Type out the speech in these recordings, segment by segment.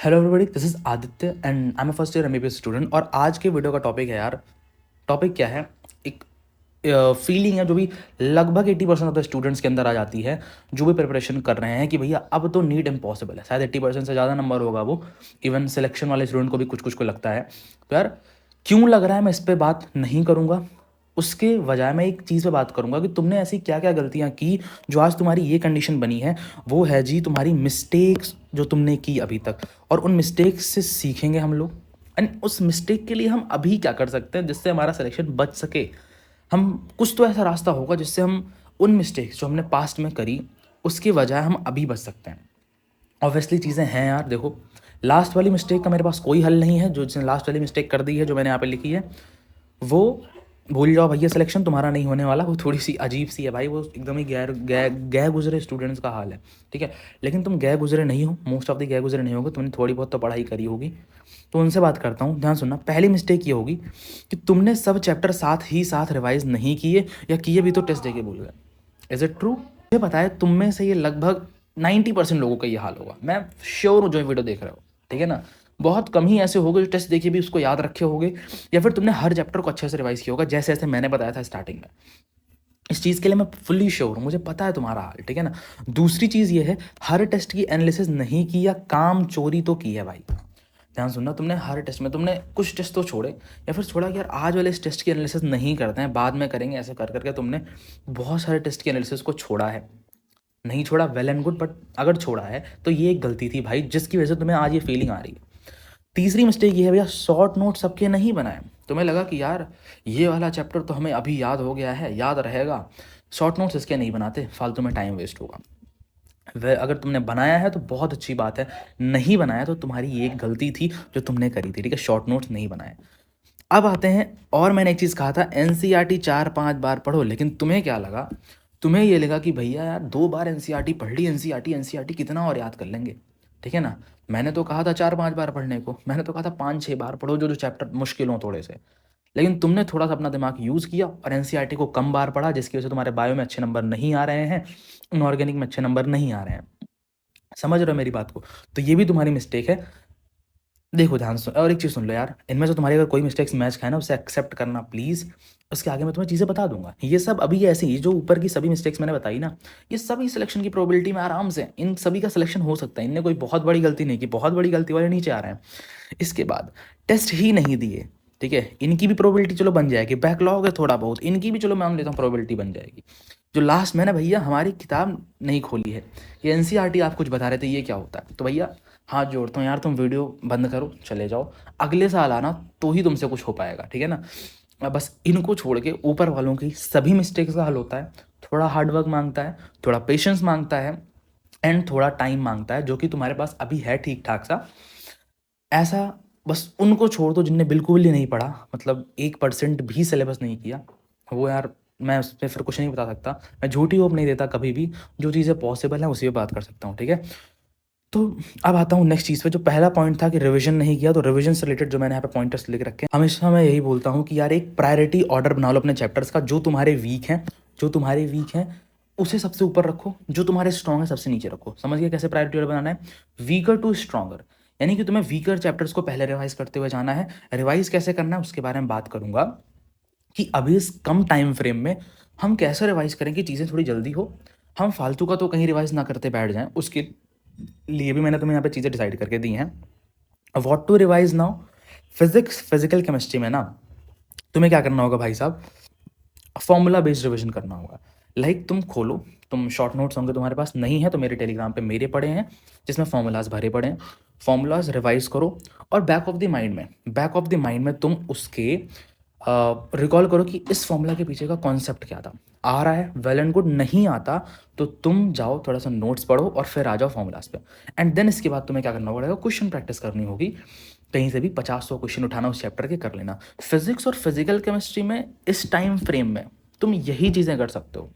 Hello everybody, this is Aditya and I am first year MBBS student. और आज के video का टॉपिक है यार, टॉपिक क्या है, एक फीलिंग है जो भी लगभग 80% ऑफ द स्टूडेंट्स के अंदर आ जाती है जो भी प्रिपरेशन कर रहे हैं कि भैया अब तो नीट इम्पॉसिबल है। शायद 80% से ज़्यादा नंबर होगा वो, इवन सिलेक्शन वाले स्टूडेंट को भी कुछ कुछ को लगता है। तो यार क्यों लग रहा है, मैं इस पर बात नहीं करूँगा। उसके बजाय मैं एक चीज़ पे बात करूँगा कि तुमने ऐसी क्या क्या गलतियाँ की जो आज तुम्हारी ये कंडीशन बनी है। वो है जी तुम्हारी मिस्टेक्स जो तुमने की अभी तक, और उन मिस्टेक्स से सीखेंगे हम लोग। एंड उस मिस्टेक के लिए हम अभी क्या कर सकते हैं जिससे हमारा सिलेक्शन बच सके। हम कुछ तो ऐसा रास्ता होगा जिससे हम उन मिस्टेक्स जो हमने पास्ट में करी उसके बजाय हम अभी बच सकते हैं। ऑब्वियसली चीज़ें हैं यार, देखो लास्ट वाली मिस्टेक का मेरे पास कोई हल नहीं है। जो जिसने लास्ट वाली मिस्टेक कर दी है जो मैंने यहाँ पे लिखी है वो भूल जाओ भैया, सिलेक्शन तुम्हारा नहीं होने वाला। वो थोड़ी सी अजीब सी है भाई, वो एकदम ही गए गुजरे स्टूडेंट्स का हाल है, ठीक है। लेकिन तुम गए गुजरे नहीं हो, मोस्ट ऑफ द गए गुजरे नहीं होगे, तुमने थोड़ी बहुत तो पढ़ाई करी होगी। तो उनसे बात करता हूँ, ध्यान सुनना। पहली मिस्टेक ये होगी कि तुमने सब चैप्टर साथ ही साथ रिवाइज नहीं किए, या किए भी तो टेस्ट दे के भूल गए। Is it true? मुझे पता है तुम में से ये लगभग 90% लोगों का ये हाल होगा। मैं श्योर हूँ जो वीडियो देख रहे हो, ठीक है ना। बहुत कम ही ऐसे होगे जो टेस्ट देखे भी उसको याद रखे होगे, या फिर तुमने हर चैप्टर को अच्छे से रिवाइज किया होगा जैसे जैसे मैंने बताया था स्टार्टिंग में। इस चीज़ के लिए मैं फुल्ली श्योर हूँ, मुझे पता है तुम्हारा हाल, ठीक है ना। दूसरी चीज़ ये है, हर टेस्ट की एनालिसिस नहीं की या काम चोरी तो की है भाई। ध्यान सुनना, तुमने हर टेस्ट में तुमने कुछ टेस्ट तो छोड़े, या फिर छोड़ा कि यार आज वाले इस टेस्ट की एनालिसिस नहीं करते हैं, बाद में करेंगे, ऐसे कर करके तुमने बहुत सारे टेस्ट की एनालिसिस को छोड़ा है। नहीं छोड़ा, वेल एंड गुड, बट अगर छोड़ा है तो ये एक गलती थी भाई जिसकी वजह से तुम्हें आज ये फीलिंग आ रही है। तीसरी मिस्टेक ये है भैया, शॉर्ट नोट सबके नहीं बनाए। तुम्हें लगा कि यार ये वाला चैप्टर तो हमें अभी याद हो गया है, याद रहेगा, शॉर्ट नोट्स इसके नहीं बनाते, फालतू में टाइम वेस्ट होगा। वह अगर तुमने बनाया है तो बहुत अच्छी बात है, नहीं बनाया तो तुम्हारी ये एक गलती थी जो तुमने करी थी, ठीक है। शॉर्ट नोट्स नहीं बनाए। अब आते हैं, और मैंने एक चीज़ कहा था एनसीईआरटी 4-5 बार पढ़ो, लेकिन तुम्हें क्या लगा, तुम्हें ये लगा कि भैया यार 2 बार एनसीईआरटी पढ़ ली, एनसीईआरटी कितना और याद कर लेंगे, ठीक है ना। मैंने तो कहा था 4-5 बार पढ़ने को, मैंने तो कहा था 5-6 बार पढ़ो जो जो चैप्टर मुश्किल हों थोड़े से। लेकिन तुमने थोड़ा सा अपना दिमाग यूज़ किया और एनसीईआरटी को कम बार पढ़ा, जिसकी वजह से तुम्हारे बायो में अच्छे नंबर नहीं आ रहे हैं, इनऑर्गेनिक में अच्छे नंबर नहीं आ रहे हैं। समझ रहे हो मेरी बात को? तो ये भी तुम्हारी मिस्टेक है। देखो ध्यान से, और एक चीज़ सुन लो यार, इनमें से तुम्हारी अगर कोई मिस्टेक्स मैच खाए ना उसे एक्सेप्ट करना प्लीज़। उसके आगे मैं तुम्हें चीज़ें बता दूंगा। ये सब अभी ऐसे ही जो ऊपर की सभी मिस्टेक्स मैंने बताई ना, ये सभी सिलेक्शन की प्रोबेबिलिटी में आराम से इन सभी का सिलेक्शन हो सकता है। इनने कोई बहुत बड़ी गलती नहीं की, बहुत बड़ी गलती वाले नीचे आ रहे हैं। इसके बाद टेस्ट ही नहीं दिए, ठीक है, इनकी भी प्रोबेबिलिटी चलो बन जाएगी। बैकलॉग है थोड़ा बहुत, इनकी भी चलो मान लेता हूँ प्रोबेबिलिटी बन जाएगी। जो लास्ट में ना भैया हमारी किताब नहीं खोली है, ये एनसीईआरटी आप कुछ बता रहे थे ये क्या होता है, तो भैया हाथ जोड़ता हूँ यार, तुम वीडियो बंद करो चले जाओ, अगले साल आना तो ही तुमसे कुछ हो पाएगा, ठीक है ना। अब बस इनको छोड़ के ऊपर वालों की सभी मिस्टेक्स का हल होता है। थोड़ा हार्डवर्क मांगता है, थोड़ा पेशेंस मांगता है, एंड थोड़ा टाइम मांगता है, जो कि तुम्हारे पास अभी है ठीक ठाक सा। ऐसा बस उनको छोड़ दो जिनने बिल्कुल ही नहीं पढ़ा, मतलब 1% भी सिलेबस नहीं किया। वो यार मैं उस पर फिर कुछ नहीं बता सकता, मैं झूठी होप नहीं देता कभी भी। जो चीज़ें पॉसिबल हैं उसी पे बात कर सकता हूँ, ठीक है। तो अब आता हूँ नेक्स्ट चीज़ पे। जो पहला पॉइंट था कि रिवीजन नहीं किया, तो रिवीजन से रिलेटेड जो मैंने यहाँ पे पॉइंटर्स लिख रखे हैं, हमेशा मैं यही बोलता हूँ कि यार एक प्रायोरिटी ऑर्डर बना लो अपने चैप्टर्स का। जो तुम्हारे वीक हैं, जो तुम्हारे वीक हैं उसे सबसे ऊपर रखो, जो तुम्हारे स्ट्रॉन्ग है सबसे नीचे रखो। समझ गए कैसे प्रायोरिटी ऑर्डर बनाना है? वीकर टू स्ट्रॉन्गर, यानी कि तुम्हें वीकर चैप्टर्स को पहले रिवाइज करते हुए जाना है। रिवाइज कैसे करना है उसके बारे में बात करूंगा, कि अभी इस कम टाइम फ्रेम में हम कैसे रिवाइज करें कि चीज़ें थोड़ी जल्दी हो, हम फालतू का तो कहीं रिवाइज ना करते बैठ जाएं। उसके लिए भी मैंने तुम्हें यहाँ पे चीज़ें डिसाइड करके दी हैं। What to revise now, physics physical chemistry में ना तुम्हें क्या करना होगा भाई साहब, फॉर्मूला बेस्ड रिविजन करना होगा। लाइक तुम खोलो, तुम शॉर्ट नोट्स होंगे तुम्हारे पास, नहीं है तो मेरे टेलीग्राम पे मेरे पड़े हैं जिसमें फॉर्मूलाज भरे पड़े हैं। फॉर्मूलाज रिवाइज करो, और बैक ऑफ द माइंड में तुम उसके रिकॉल करो कि इस फॉर्मूला के पीछे का कॉन्सेप्ट क्या था। आ रहा है वेल एंड गुड, नहीं आता तो तुम जाओ थोड़ा सा नोट्स पढ़ो और फिर आ जाओ फॉर्मूलाज पे। एंड देन इसके बाद तुम्हें क्या करना पड़ेगा, क्वेश्चन प्रैक्टिस करनी होगी। कहीं से भी 50-100 क्वेश्चन उठाना उस चैप्टर के कर लेना। फिजिक्स और फिजिकल केमिस्ट्री में इस टाइम फ्रेम में तुम यही चीज़ें कर सकते हो।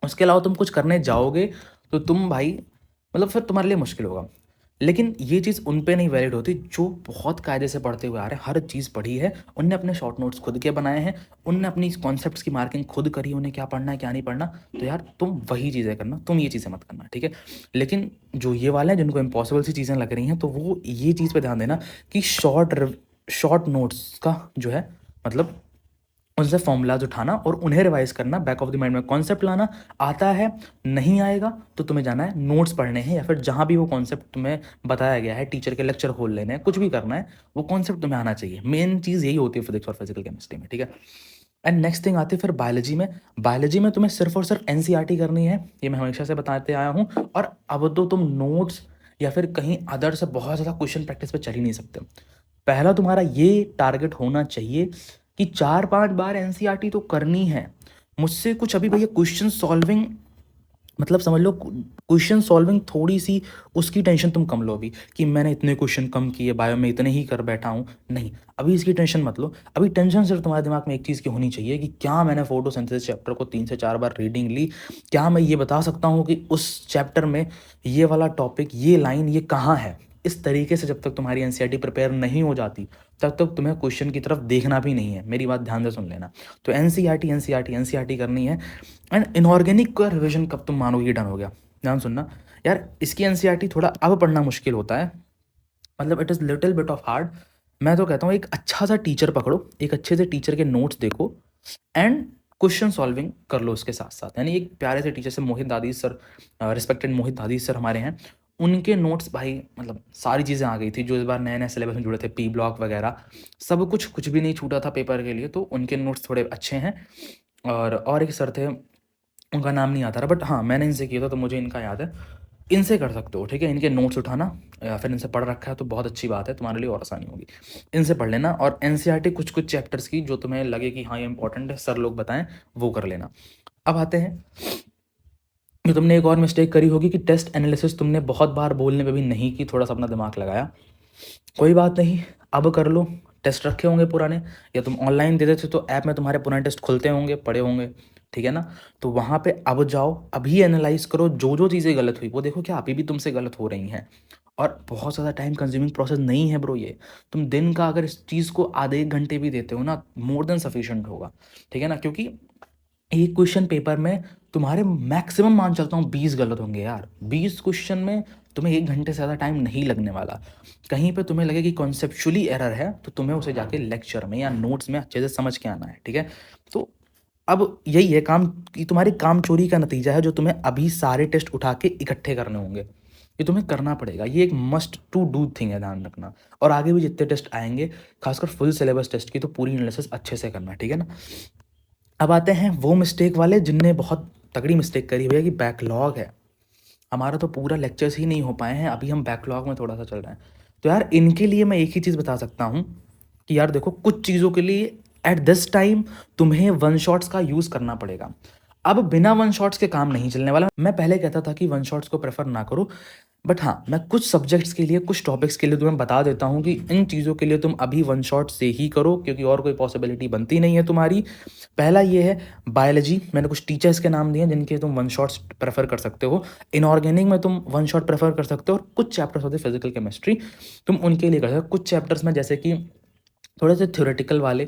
उसके अलावा तुम कुछ करने जाओगे तो तुम भाई मतलब फिर तुम्हारे लिए मुश्किल होगा। लेकिन ये चीज़ उन पे नहीं वैलिड होती जो बहुत कायदे से पढ़ते हुए आ रहे हैं, हर चीज़ पढ़ी है, उनने अपने शॉर्ट नोट्स खुद के बनाए हैं, उनने अपनी कॉन्सेप्ट्स की मार्किंग खुद करी, उन्हें क्या पढ़ना है क्या नहीं पढ़ना। तो यार तुम वही चीज़ें करना, तुम ये चीज़ें मत करना, ठीक है। लेकिन जो ये वाले हैं जिनको इम्पॉसिबल सी चीज़ें लग रही हैं, तो वो ये चीज़ पे ध्यान देना कि शॉर्ट नोट्स का जो है मतलब उनसे फॉर्मूलाज उठाना और उन्हें रिवाइज करना, बैक ऑफ द माइंड में कॉन्सेप्ट लाना। आता है नहीं आएगा तो तुम्हें जाना है नोट्स पढ़ने हैं, या फिर जहाँ भी वो कॉन्सेप्ट तुम्हें बताया गया है, टीचर के लेक्चर खोल लेने हैं, कुछ भी करना है, वो कॉन्सेप्ट तुम्हें आना चाहिए। मेन चीज़ यही होती है फिजिक्स और फिजिकल केमिस्ट्री में, ठीक है। एंड नेक्स्ट थिंग आती है फिर बायोलॉजी में। बायोलॉजी में तुम्हें सिर्फ और सिर्फ एनसीईआरटी करनी है, ये मैं हमेशा से बताते आया हूँ। और अब तो तुम नोट्स या फिर कहीं अदर से बहुत ज़्यादा क्वेश्चन प्रैक्टिस पे चल ही नहीं सकते। पहला तुम्हारा ये टारगेट होना चाहिए कि 4-5 बार एनसीईआरटी तो करनी है। मुझसे कुछ अभी भैया क्वेश्चन सॉल्विंग, मतलब समझ लो क्वेश्चन सॉल्विंग थोड़ी सी उसकी टेंशन तुम कम लो अभी, कि मैंने इतने क्वेश्चन कम किए, बायो में इतने ही कर बैठा हूँ, नहीं अभी इसकी टेंशन मत लो। अभी टेंशन सिर्फ तुम्हारे दिमाग में एक चीज़ की होनी चाहिए कि क्या मैंने फोटोसिंथेसिस चैप्टर को 3 से 4 बार रीडिंग ली, क्या मैं ये बता सकता हूँ कि उस चैप्टर में ये वाला टॉपिक, ये लाइन, ये कहाँ है। इस तरीके से जब तक तुम्हारी एनसीईआरटी प्रिपेयर नहीं हो जाती तब तक तुम्हें क्वेश्चन की तरफ देखना भी नहीं है। मेरी बात ध्यान से सुन लेना। तो एनसीईआरटी करनी है। एंड इनऑर्गेनिक का रिविजन कब तुम मानोगे ये डन हो गया, ध्यान सुनना यार। इसकी एनसीईआरटी थोड़ा अब पढ़ना मुश्किल होता है, मतलब it is little bit of hard. मैं तो कहता हूँ एक अच्छा सा टीचर पकड़ो, एक अच्छे से टीचर के नोट्स देखो एंड क्वेश्चन सॉल्विंग कर लो उसके साथ साथ। यानी एक प्यारे से टीचर से मोहित दादी सर, रिस्पेक्टेड मोहित दादी सर हमारे हैं, उनके नोट्स भाई मतलब सारी चीज़ें आ गई थी जो इस बार नए नए सिलेबस में जुड़े थे, पी ब्लॉक वगैरह सब कुछ, कुछ भी नहीं छूटा था पेपर के लिए, तो उनके नोट्स थोड़े अच्छे हैं। और एक सर थे, उनका नाम नहीं आता रहा, बट हाँ मैंने इनसे किया था तो मुझे इनका याद है। इनसे कर सकते हो, ठीक है। इनके नोट्स उठाना या फिर इनसे पढ़ रखा है तो बहुत अच्छी बात है, तुम्हारे लिए और आसानी होगी। इनसे पढ़ लेना और एनसीईआरटी कुछ कुछ चैप्टर्स की जो तुम्हें लगे कि हाँ ये इंपॉर्टेंट है, सर लोग बताएं, वो कर लेना। अब आते हैं कि तुमने एक और मिस्टेक करी होगी कि टेस्ट एनालिसिस तुमने बहुत बार बोलने पे भी नहीं की, थोड़ा सा अपना दिमाग लगाया। कोई बात नहीं, अब कर लो। टेस्ट रखे होंगे पुराने, या तुम ऑनलाइन दे देते तो ऐप में तुम्हारे पुराने टेस्ट खुलते होंगे, पड़े होंगे, ठीक है ना। तो वहाँ पे अब जाओ, अभी एनालाइज करो, जो जो चीज़ें गलत हुई वो देखो क्या अभी भी तुमसे गलत हो रही हैं। और बहुत ज़्यादा टाइम कंज्यूमिंग प्रोसेस नहीं है ब्रो ये। तुम दिन का अगर इस चीज़ को आधे 1 घंटे भी देते हो ना, मोर देन सफिशिएंट होगा, ठीक है ना। क्योंकि एक क्वेश्चन पेपर में तुम्हारे मैक्सिमम मान चलता हूँ 20 गलत होंगे यार। 20 क्वेश्चन में तुम्हें 1 घंटे से ज़्यादा टाइम नहीं लगने वाला। कहीं पे तुम्हें लगे कि कॉन्सेप्चुअली एरर है तो तुम्हें उसे जाके लेक्चर में या नोट्स में अच्छे से समझ के आना है, ठीक है। तो अब यही है काम कि तुम्हारी काम चोरी का नतीजा है जो तुम्हें अभी सारे टेस्ट उठा के इकट्ठे करने होंगे। ये तुम्हें करना पड़ेगा, ये एक मस्ट टू डू थिंग है, ध्यान रखना। और आगे भी जितने टेस्ट आएंगे, खासकर फुल सिलेबस टेस्ट की, तो पूरी एनालिसिस अच्छे से करना, ठीक है ना। अब आते हैं वो मिस्टेक वाले जिनने बहुत तगड़ी मिस्टेक करी भैया कि बैकलॉग है, हमारा तो पूरा लेक्चर्स ही नहीं हो पाए हैं, अभी हम बैकलॉग में थोड़ा सा चल रहे हैं। तो यार इनके लिए मैं एक ही चीज़ बता सकता हूँ कि यार देखो कुछ चीज़ों के लिए एट दिस टाइम तुम्हें वन शॉट्स का यूज़ करना पड़ेगा। अब बिना वन शॉट्स के काम नहीं चलने वाला। मैं पहले कहता था कि वन शॉट्स को प्रेफर ना करो, बट हाँ मैं कुछ सब्जेक्ट्स के लिए, कुछ टॉपिक्स के लिए तुम्हें बता देता हूँ कि इन चीज़ों के लिए तुम अभी वन शॉट से ही करो, क्योंकि और कोई पॉसिबिलिटी बनती नहीं है तुम्हारी। पहला ये है बायोलॉजी, मैंने कुछ टीचर्स के नाम दिए जिनके तुम वन शॉट्स प्रेफर कर सकते हो। इनऑर्गेनिक में तुम वन शॉट प्रेफर कर सकते हो, और कुछ चैप्टर्स होते हैं फिजिकल केमिस्ट्री, तुम उनके लिए कर सकते हो। कुछ चैप्टर्स में जैसे कि थोड़े से थ्योरेटिकल वाले,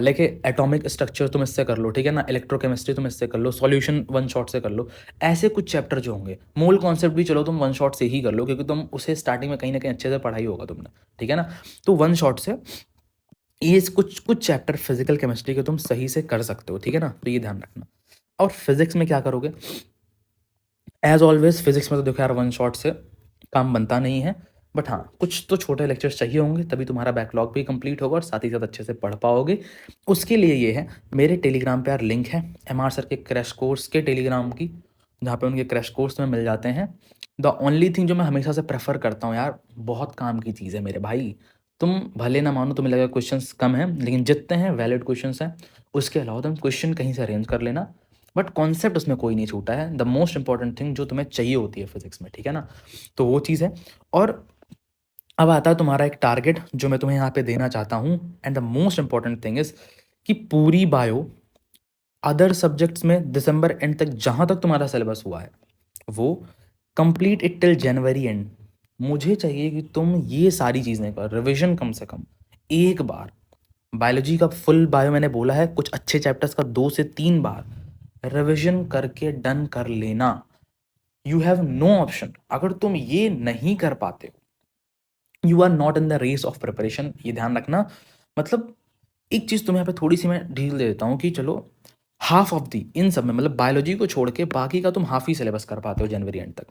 लेके एटॉमिक स्ट्रक्चर तुम इससे कर लो, ठीक है ना, इलेक्ट्रोकेमिस्ट्री तुम इससे कर लो, सॉल्यूशन वन शॉट से कर लो। ऐसे कुछ चैप्टर जो होंगे, मोल कॉन्सेप्ट भी चलो तुम वन शॉट से ही कर लो, क्योंकि तुम उसे स्टार्टिंग में कहीं ना कहीं अच्छे से पढ़ाई होगा तुमने, ठीक है ना। तो वन शॉट से ये कुछ कुछ चैप्टर फिजिकल केमिस्ट्री के तुम सही से कर सकते हो, ठीक है ना। तो ये ध्यान रखना। और फिजिक्स में क्या करोगे, एज ऑलवेज फिजिक्स में तो देखो यार वन शॉट से काम बनता नहीं है, बट हाँ कुछ तो छोटे लेक्चर्स चाहिए होंगे, तभी तुम्हारा बैकलॉग भी कंप्लीट होगा और साथ ही साथ अच्छे से पढ़ पाओगे। उसके लिए ये है, मेरे टेलीग्राम पे यार लिंक है MR सर के क्रैश कोर्स के टेलीग्राम की, जहाँ पे उनके क्रैश कोर्स में मिल जाते हैं। द ओनली थिंग जो मैं हमेशा से प्रेफर करता हूँ यार, बहुत काम की चीज़ है मेरे भाई। तुम भले ना मानो, तुम्हें लगेगा क्वेश्चंस कम हैं, लेकिन जितने हैं वैलिड क्वेश्चंस हैं। उसके अलावा तुम क्वेश्चन कहीं से अरेंज कर लेना, बट कॉन्सेप्ट उसमें कोई नहीं छूटा है। द मोस्ट इंपॉर्टेंट थिंग जो तुम्हें चाहिए होती है फिजिक्स में, ठीक है ना, तो वो चीज़ है। और अब आता है तुम्हारा एक टारगेट जो मैं तुम्हें यहाँ पे देना चाहता हूँ, and the most important thing is कि पूरी बायो अदर सब्जेक्ट्स में दिसंबर एंड तक जहाँ तक तुम्हारा सिलेबस हुआ है वो complete it till January and, मुझे चाहिए कि तुम ये सारी चीज़ें कर, रिविजन कम से कम एक बार। बायोलॉजी का फुल बायो मैंने बोला है, कुछ अच्छे चैप्टर्स का 2 से 3 बार रिविजन करके डन कर लेना। You have no option. अगर तुम ये नहीं कर पाते हो, you are not in the race of preparation, ये ध्यान रखना। मतलब एक चीज़ तुम्हें यहाँ पे थोड़ी सी मैं ढील दे देता हूँ कि चलो हाफ ऑफ दी इन सब में, मतलब बायोलॉजी को छोड़ के बाकी का तुम हाफ ही सिलेबस कर पाते हो जनवरी एंड तक,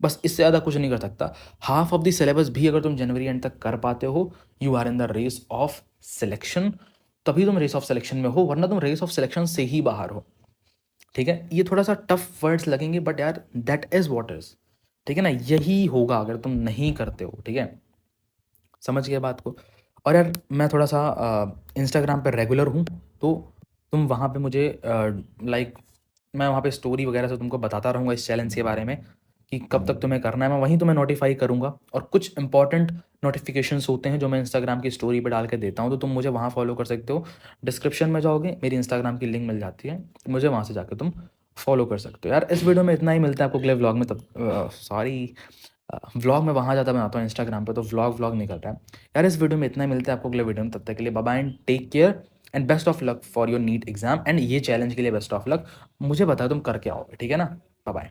बस इससे ज़्यादा कुछ नहीं कर सकता। हाफ ऑफ द सिलेबस भी अगर तुम जनवरी एंड तक कर पाते हो, you are in the race of selection. तभी तुम रेस ऑफ सिलेक्शन में हो, वरना तुम रेस ऑफ सिलेक्शन से ही बाहर हो। ठीक है, ये थोड़ा सा टफ वर्ड्स लगेंगे, बट यार दैट इज वॉट इज। ठीक है ना, यही होगा अगर तुम नहीं करते हो। ठीक है, समझ गए बात को। और यार मैं थोड़ा सा इंस्टाग्राम पे रेगुलर हूँ, तो तुम वहाँ पे मुझे लाइक मैं वहाँ पे स्टोरी वगैरह से तुमको बताता रहूँगा इस चैलेंज के बारे में कि कब तक तुम्हें करना है। मैं वहीं तुम्हें नोटिफाई करूँगा, और कुछ इंपॉर्टेंट नोटिफिकेशंस होते हैं जो मैं इंस्टाग्राम की स्टोरी पे डाल के देता हूँ, तो तुम मुझे वहाँ फॉलो कर सकते हो। डिस्क्रिप्शन में जाओगे, मेरी इंस्टाग्राम की लिंक मिल जाती है, मुझे वहाँ से जाकर तुम फॉलो कर सकते हो। यार इस वीडियो में इतना ही, मिलता है आपको अगले व्लॉग में। तब सॉरी, व्लॉग में वहाँ ज़्यादा बनाता हूँ इंस्टाग्राम पे, तो व्लॉग नहीं करता है। यार इस वीडियो में इतना ही, मिलता है आपको अगले वीडियो में। तब तक के लिए bye bye and take care and best of luck for your NEET exam, and ये चैलेंज के लिए बेस्ट ऑफ लक। मुझे बताओ तुम करके आओगे, ठीक है ना। Bye bye.